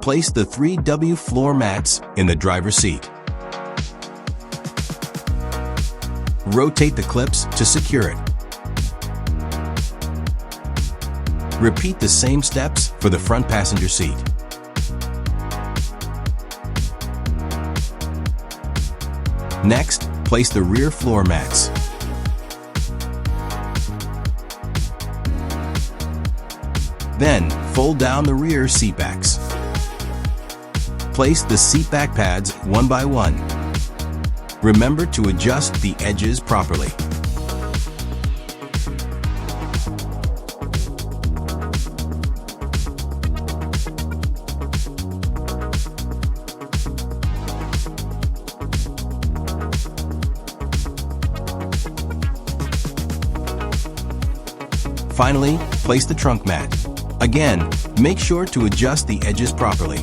place the 3W floor mats in the driver's seat. Rotate the clips to secure it. Repeat the same steps for the front passenger seat. Next, place the rear floor mats. Then, fold down the rear seat backs. Place the seat back pads one by one. Remember to adjust the edges properly. Finally, place the trunk mat. Again, make sure to adjust the edges properly.